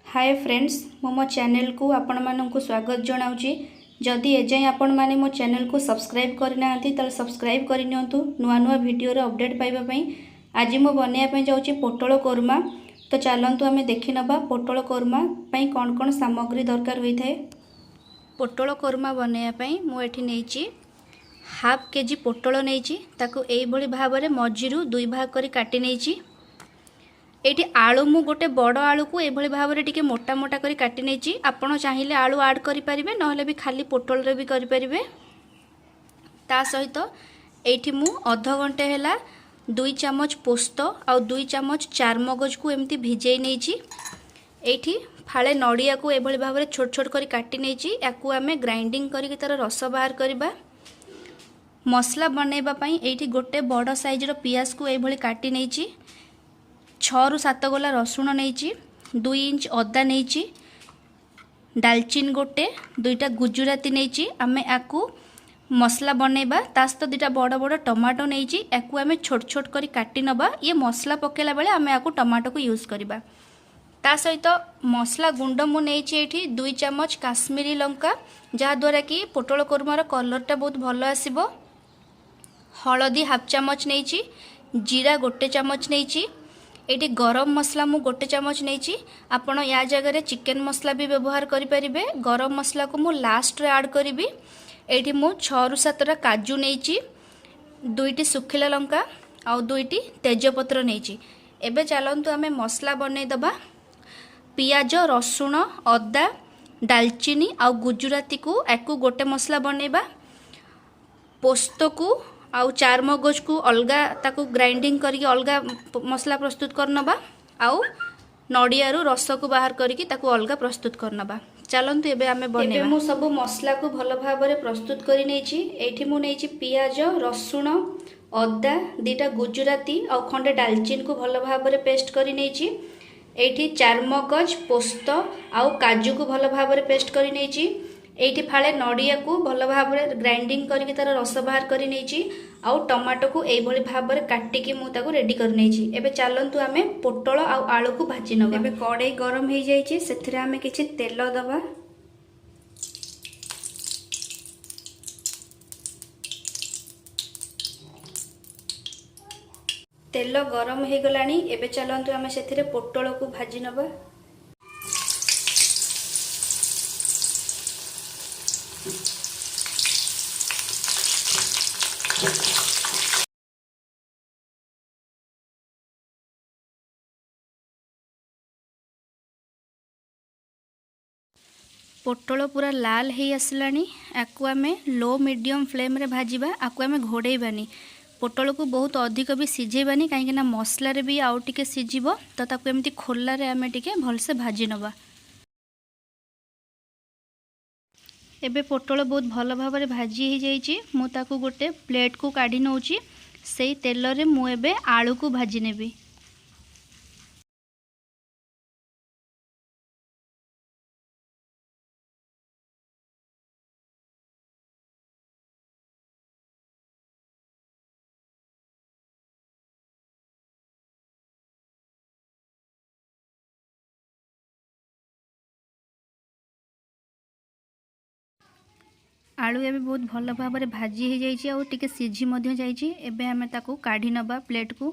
Hi friends मो channel को आपण मानक स्वागत जनाऊँगी। जदि एजाएं आपण मैंने मो चैनल को सब्सक्राइब करना तो सब्सक्राइब कर नुआ नुआ वीडियो अपडेट पाइबापी। आज मु बनवाई जाऊँगी पोटल कोरमा। तो चलतु आम देखी नवा पोटल कोरमा कौन कौन सामग्री दरकार होता है। पोटल कोरमा बनवाई मुझे नहीं हाफ केजी पोटल नहीं भाव में मझीरू 2 भाग कर काटी नहीं। एठी आलू मु गोटे बड़ आलू को एभली भाव में टिके मोटा मोटा करी काटी नेची। आपण चाहिए आलू ऐड करि परिबे नहले भी खाली पोटल रे भी करि परिबे। ता सहित एठी मु आधा घंटे हैला 2 चम्मच पोस्त और 2 चम्मच चारमगज को एमती भिजई नेची। एठी फाळे नड़िया को एभली भाव में छोट छोट करी काटी नेची। याकू आमे ग्राइंडिंग करी तार रस बाहर करबा। मसला बनैबा पई एठी गोटे बड़ साइज रो पियाज को एभली काटी नेची। 6 ରୁ 7 गोला रसुण नहीं, 2 इंच अदा नहीं, डालचीन गोटे 2टा गुजराती नहीं। आमे आकु मसला बनैबा तास्त 2टा बड़ बड़ टमाटो नहीं। याकू आमे छोट छोट करी काटी नबा। ये मसला पकेला बेले आमे आकु टमाटो को यूज करबा। ता सहित मसला गुंड मु नहीं एठी 2 चम्मच काश्मीरी लंका जहा द्वारा कि पोटल कोरमार कलरटा बहुत भल आसीबो। हळदी हाफ चम्मच नहीं, जीरा गोटे चम्मच नहीं। एटी गरम मसला मु गोटे चम्मच नहीं। आपण या जगह चिकेन मसला भी व्यवहार करें। गरम मसला को मु लास्ट रे ऐड करी। एटी मु 6 ରୁ 7टा काजू नहीं, 2टी सुखिला लंका और 2टी तेजपत्र नहीं। एबे चलंतु आमे मसला बनै दबा। पियाज रसुण अदा डालचीनी और गुजराती को एकू गोटे मसला बनैबा। पोस्त को आउ चारमगज को अलगा ताकू ग्राइंडिंग करके अलगा मसला प्रस्तुत करनबा। आउ नड़िया रस को बाहर करके ताकू अलगा प्रस्तुत करनबा। चलंतु एबे आमे बनेबा। एबे मु सब मसला को भल भाव में प्रस्तुत करी नेछि। एठी मु नेछि पियाज रसुण अदा 2टा गुजराती और खंडे डालचीन को भल भाव में पेस्ट करी नेछि। एठी चारमगज पोस्त आउ काजू को भल भाव में पेस्ट करी नेछि। एठी फाळे नड़िया को भल भाव में ग्राइंडिंग करके तार रस बाहर करी नेछि। आउ टमाटो को एभली भाव में काटिकी मु ताको रेडी कर नेछि। एबे चलंतु आमे पोटल आउ आलू को भाजी नबा। एबे कड़ाई गरम हो जाइछि सेथिरे आमे किछि तेल दबा। तेल गरम हो गलानी। एबे चलंतु आमे सेथिरे पोटल को भाजी नबा। पोटल पूरा लाल हो आसलानी। याकू आमे लो मीडियम फ्लेम रे भाजीबा। आकू आमे घोड़ेबानी। पोटल को बहुत अधिक भी सिझेबानी कहीं मसला रे भी आउ टिके सिझिबो। तो ताकू एमती खोला रे आमे टिके भलसे भाजी नबा। एबे पोटल बहुत भल भाव में भाजी हो जाइए। मु ताकू गोटे प्लेट को काढ़ी नौची। सेई तेल रे मु एबे आलू को भाजी नेबी। आलू एबे बहुत भल भाव में भाजी हो जाइए और टिके सिझी मध्य जाइए। एबे आमे ताकू काढ़ी नबा प्लेट को।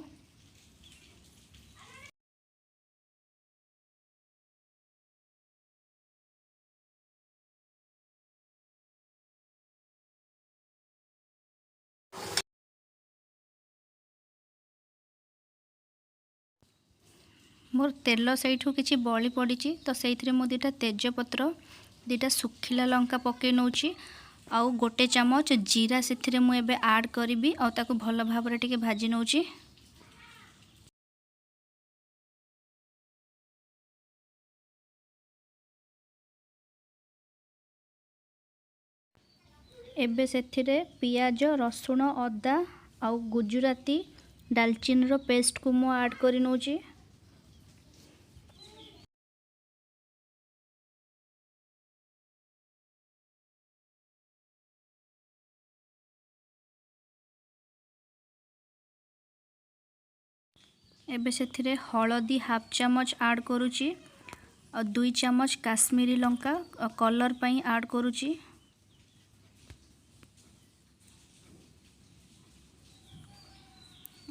मोर तेल सहीठू किछि बली पड़ी तो से मु 2टा तेजपत्र 2टा सुखिला लंका पकई नौची आउ गोटे चम्मच जीरा से मु एबे ऐड करी और ताकू भल भाव में टिके भाजी नौची। एबे सेथिरे पियाज रसुण अदा आउ गुजराती डालचीन रो पेस्ट को मु ऐड करी नौची। एबे सेथिरे हळदी हाफ चम्मच ऐड करूची और 2 चम्मच काश्मीरी लंका कलर पई ऐड करूची।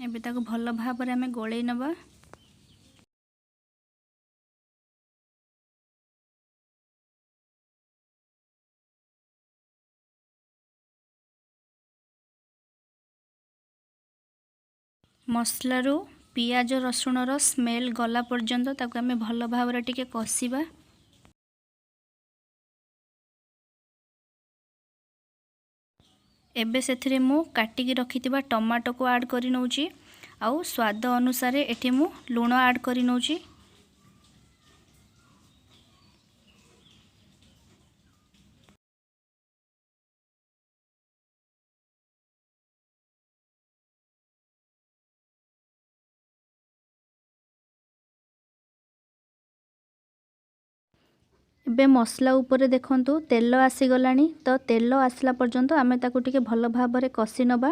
एबे ताको भल भाव आम गोले नबा। मसलारू पियाज रसुणर स्मेल गला पर्यंत ताको आम भल भाव टिके कषिबा। एबे सेथिरे मु काटिकी रखिथिबा टमाटो को ऐड करि नउची। आउ स्वाद अनुसार एठी मु लूण ऐड करि नउची। एबे मसला ऊपर देखंतु तेल आसी गलानी। तो तेल आसला पर्यंत आमे ताकू टिके भल भाव रे कषि नबा।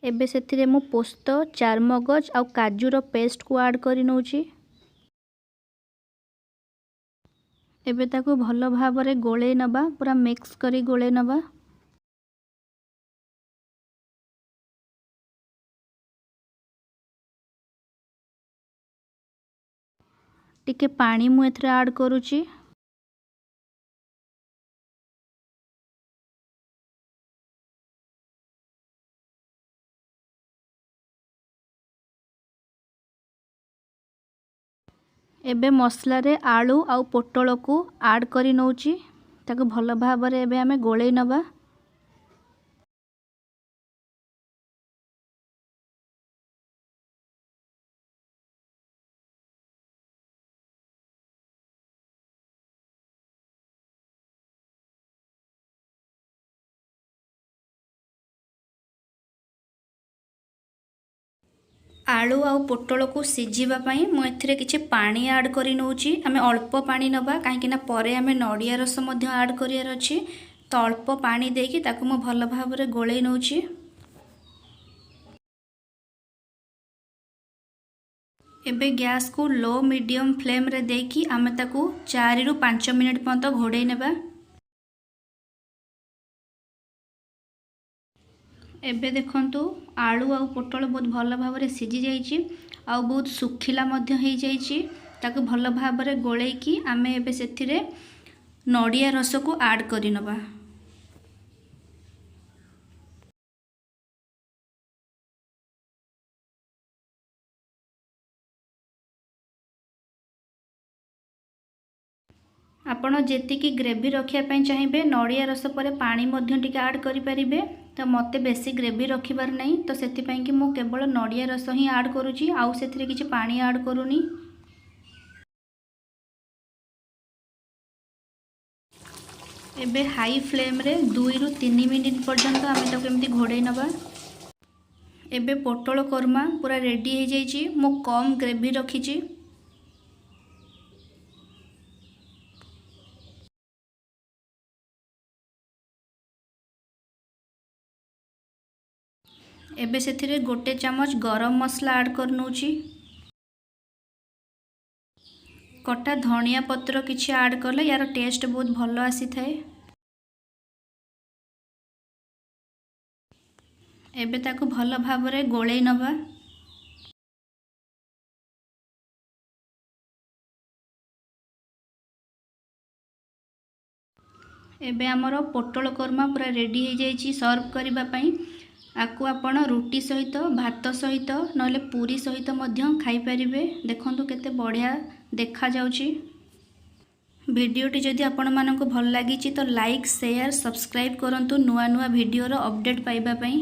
एबे सेथिरे मु पोस्त चारमगज आउ काजूर पेस्ट को ऐड करि नउची। एबे ताकू भल भाव रे गोले नबा, पूरा मिक्स करी गोले नबा। टिके पानी मु एथरे ऐड करूची। एबे मसला रे आलू आउ पोटल को ऐड करि नउची। ताको भल भाव रे एबे आमे गोले नबा। आलू आउ पोटल को सिझिबा पई मु एथिरे किछि पानी ऐड करि नउची। आमे अल्प पानी नबा काहेकि ना परे आमे नडिया रस मध्य ऐड करियार अछि। तो अल्प पानी देकी ताको मु भल भाव रे गोले नउची। एबे गैस को लो मीडियम फ्लेम रे देकी आमे ताको 4 रु 5 मिनिट पर्यंत घोड़े नेबा। एबे देखंतु आलू आउ पोटल बहुत भल भाव रे सिझी जाइछि आउ बहुत सुखिला मध्य हेइ जाइछि। ताको भल भाव रे गोलेकी आमे एबे सेथिरे नडिया रस को ऐड करि नबा। आपण जेतिकी ग्रेवी रखिया पई चाहिबे नडिया रस पर पानी मध्य टिके ऐड करि परिबे। तो मते बेसी ग्रेवी रखिबार नहीं, तो सेति पई कि मु केवल नडिया रस ही ऐड करूची आउ सेथिरे किछि पानी ऐड करूनी। एबे हाई फ्लेम रे 2 रु 3 मिनिट पर्यंत आमे ताको एमती घोड़े नबा। एबे पोटल कोरमा पूरा रेडी हे जाइछि। मु कम ग्रेवी रखिछि। एबे सेथिरे 1 चम्मच गरम मसला ऐड कर नउची। कटा धनिया पत्र किछि ऐड करले यार टेस्ट बहुत भलो आसी थाए। एबे ताको भल भाव रे गोले नबा। एबे हमरो पोटल कोरमा पूरा रेडी हे जाइछि सर्व करिबा पई। आकु आपण रुटी सहित भात सहित नले पूरी सहित मध्य खाई परिबे। देखंतु केते बढ़िया देखा जाउछि। वीडियोटी जदि आपण मानकु भल लागिछि तो लाइक शेयर सब्सक्राइब करंतु नुआ नुआ वीडियो रो अपडेट पाइबा पई।